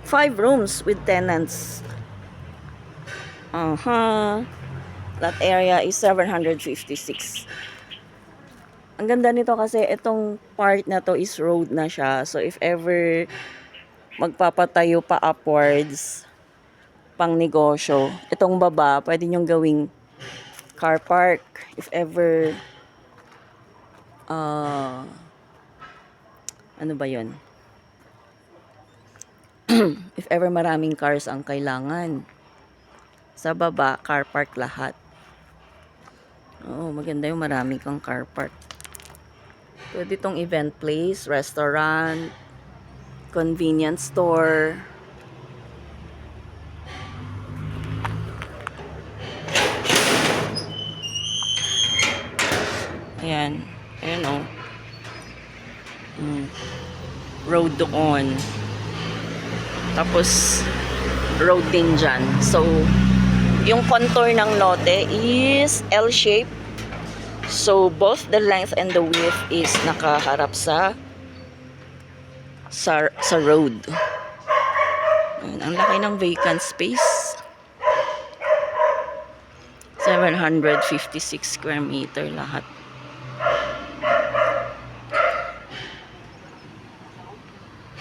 Five rooms with tenants. That area is 756. Ang ganda nito kasi itong part na to is road na siya. So if ever magpapatayo pa upwards pang negosyo, itong baba pwede nyong gawing car park. If ever ano ba yun? If ever maraming cars ang kailangan, sa baba car park lahat. Maganda yung marami kang car park. Pwede itong event place, restaurant, convenience store. Ayan. Ayan o. Road doon. Tapos, road din dyan. So, yung contour ng lote is L-shape. So, both the length and the width is nakaharap sa road. Ayan, ang laki ng vacant space. 756 square meter lahat.